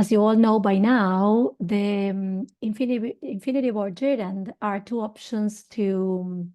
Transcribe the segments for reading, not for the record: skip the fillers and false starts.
As you all know by now, the infinitive or gerund are two options to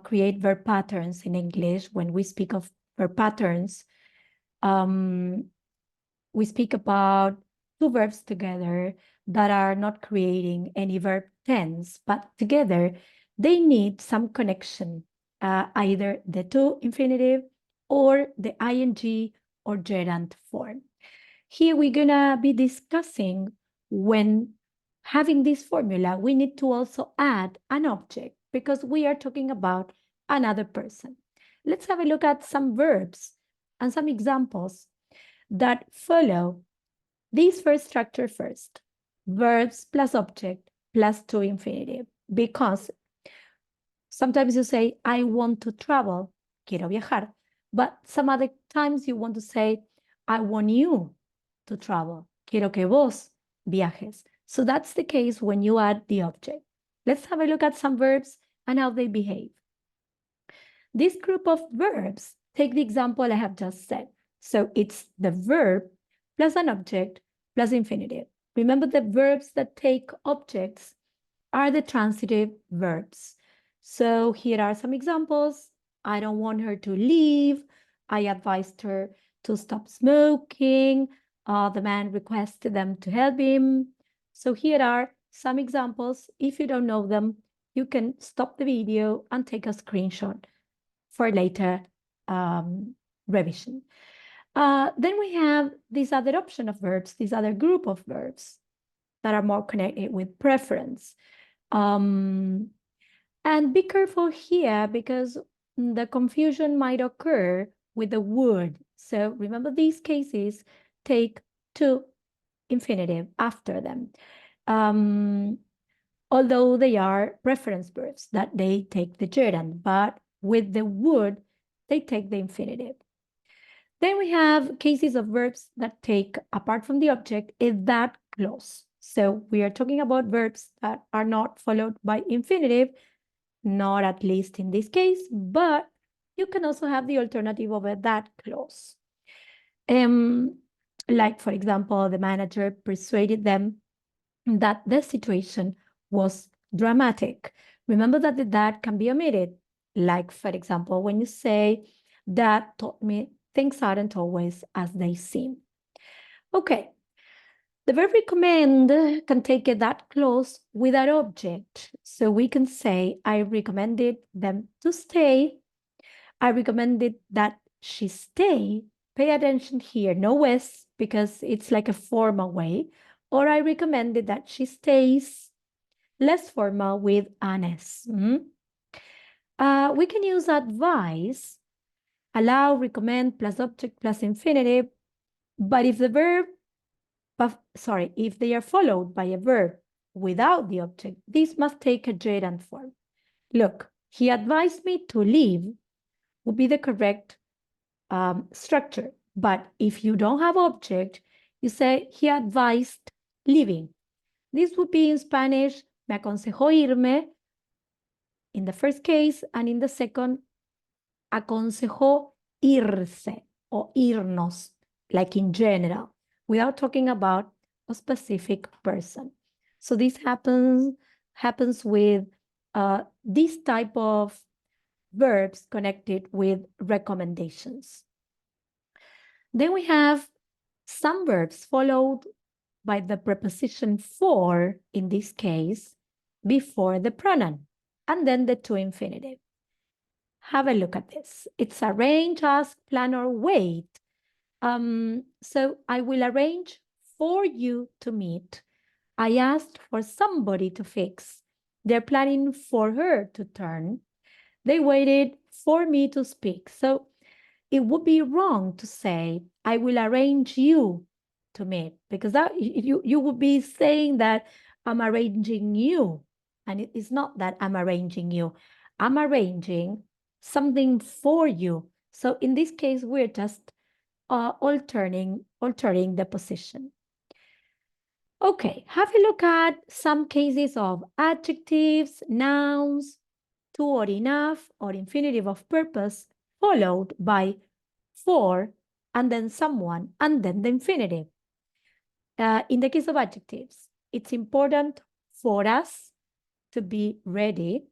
create verb patterns in English. When we speak of verb patterns, we speak about two verbs together that are not creating any verb tense, but together they need some connection, either the to infinitive or the ing or gerund form. Here we're gonna be discussing when having this formula, we need to also add an object because we are talking about another person. Let's have a look at some verbs and some examples that follow this first structure first. Verbs plus object plus to infinitive, because sometimes you say, I want to travel, quiero viajar, but some other times you want to say, I want you to travel, quiero que vos viajes. So that's the case when you add the object. Let's have a look at some verbs and how they behave. This group of verbs, take the example I have just said. So it's the verb plus an object plus infinitive. Remember, the verbs that take objects are the transitive verbs. So here are some examples. I don't want her to leave. I advised her to stop smoking. The man requested them to help him. So here are some examples. If you don't know them, you can stop the video and take a screenshot for later revision. Then we have this other option of verbs, this other group of verbs that are more connected with preference. And be careful here because the confusion might occur with the would. So remember, these cases take to infinitive after them. Although they are preference verbs that they take the gerund, but with the would, they take the infinitive. Then we have cases of verbs that take, apart from the object, a that clause. So we are talking about verbs that are not followed by infinitive, not at least in this case, but you can also have the alternative of a that clause. Like, for example, the manager persuaded them that the situation was dramatic. Remember that the that can be omitted. Like, for example, when you say, that taught me things aren't always as they seem. Okay. The verb recommend can take a that clause with an object. So we can say, I recommended them to stay. I recommended that she stay. Pay attention here, no S, because it's like a formal way. Or I recommended that she stays, less formal with an S. We can use advise, allow, recommend, plus object, plus infinitive. But if the verb, if they are followed by a verb without the object, this must take a gerund form. Look, he advised me to leave would be the correct structure. But if you don't have object, you say, he advised leaving. This would be in Spanish, me aconsejó irme, in the first case, and in the second, aconsejó irse or irnos, like in general, without talking about a specific person. So this happens with this type of verbs connected with recommendations. Then we have some verbs followed by the preposition for, in this case, before the pronoun, and then the to infinitive. Have a look at this. It's arrange, ask, plan, or wait. So I will arrange for you to meet. I asked for somebody to fix. They're planning for her to turn. They waited for me to speak. So it would be wrong to say, I will arrange you to meet, because that you would be saying that I'm arranging you. And it is not that I'm arranging you. I'm arranging something for you. So in this case, we're just altering the position. Okay, have a look at some cases of adjectives, nouns, to or enough, or infinitive of purpose, followed by for, and then someone, and then the infinitive. In the case of adjectives, it's important for us to be ready.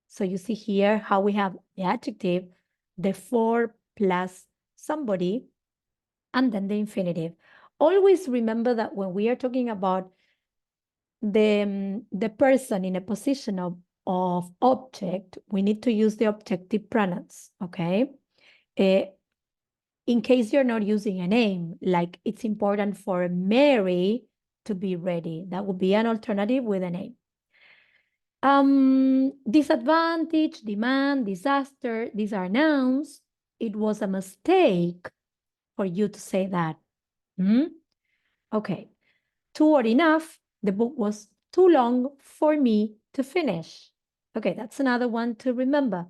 So you see here how we have the adjective, the for plus somebody, and then the infinitive. Always remember that when we are talking about the person in a position of object, we need to use the objective pronouns, okay? In case you're not using a name, like it's important for Mary to be ready. That would be an alternative with a name. Disadvantage, demand, disaster, these are nouns. It was a mistake for you to say that. Okay, too or enough, the book was too long for me to finish. Okay, that's another one to remember.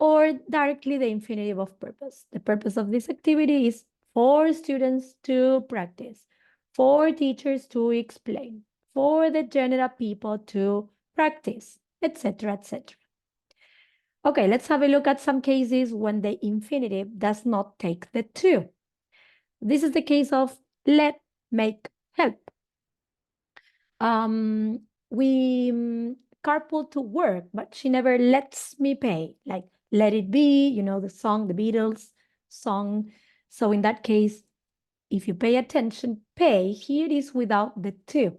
Or directly the infinitive of purpose. The purpose of this activity is for students to practice, for teachers to explain, for the general people to practice, etc., etc. Okay, let's have a look at some cases when the infinitive does not take the to. This is the case of let, make, help. We carpool to work, but she never lets me pay. Like, let it be, you know, the song, the Beatles song. So in that case, if you pay attention, pay, here it is without the to,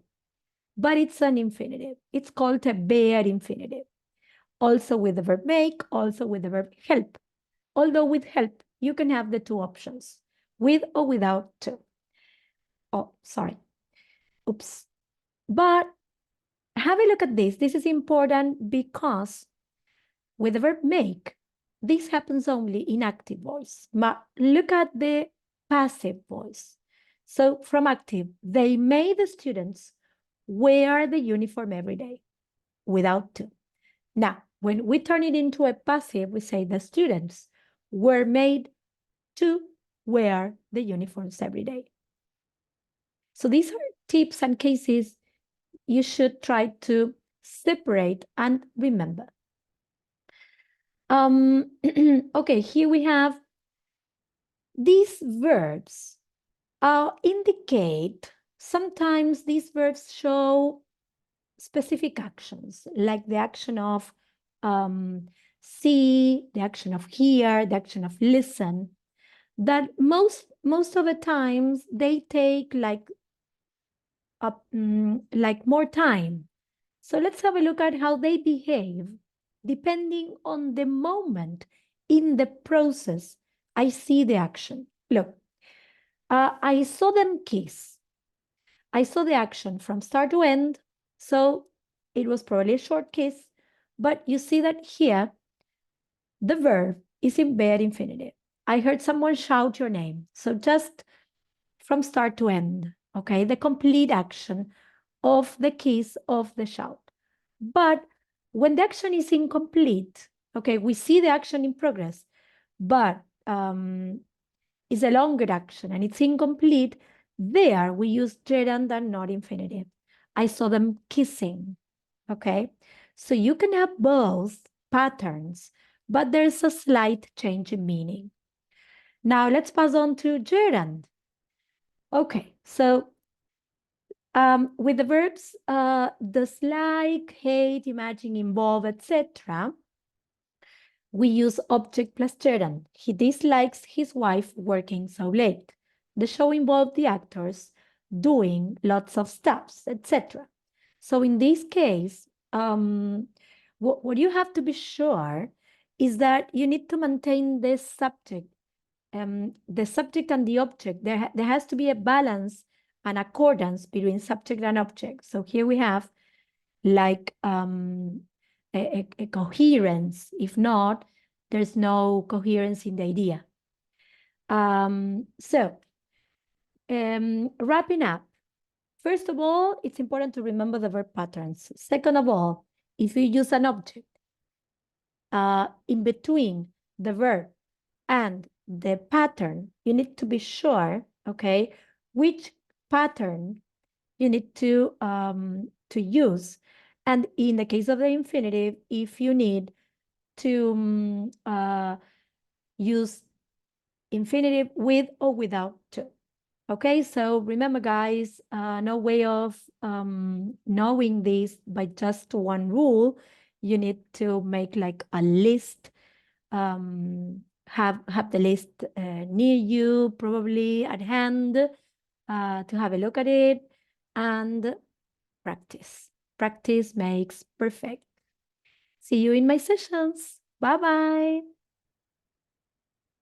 but it's an infinitive. It's called a bare infinitive. Also with the verb make, also with the verb help. Although with help, you can have the two options, with or without to. Oh, sorry. Oops. But have a look at this. This is important because with the verb make, this happens only in active voice. But look at the passive voice. So from active, they made the students wear the uniform every day without to. Now, when we turn it into a passive, we say the students were made to wear the uniforms every day. So these are tips and cases you should try to separate and remember. Okay, here we have these verbs indicate, sometimes these verbs show specific actions, like the action of see, the action of hear, the action of listen, that most of the times they take like more time. So let's have a look at how they behave depending on the moment in the process I see the action. Look, I saw them kiss. I saw the action from start to end, so it was probably a short kiss, but you see that here, the verb is in bare infinitive. I heard someone shout your name, so just from start to end, okay, the complete action of the kiss, of the shout. But when the action is incomplete, okay, we see the action in progress, but it's a longer action and it's incomplete, there we use gerund and not infinitive. I saw them kissing, okay? So you can have both patterns, but there's a slight change in meaning. Now let's pass on to gerund. Okay, so with the verbs dislike, hate, imagine, involve, etc., we use object plus gerund. He dislikes his wife working so late. The show involved the actors doing lots of stuffs, etc. So in this case, what you have to be sure is that you need to maintain this subject, the subject and the object. There has to be a balance and accordance between subject and object. So here we have like a coherence. If not, there's no coherence in the idea. Wrapping up. First of all, it's important to remember the verb patterns. Second of all, if you use an object in between the verb and the pattern, you need to be sure, okay, which pattern you need to use. And in the case of the infinitive, if you need to use infinitive with or without to. Okay, so remember, guys, no way of knowing this by just one rule. You need to make like a list. Have the list near you, probably at hand, to have a look at it, and practice. Practice makes perfect. See you in my sessions. Bye bye.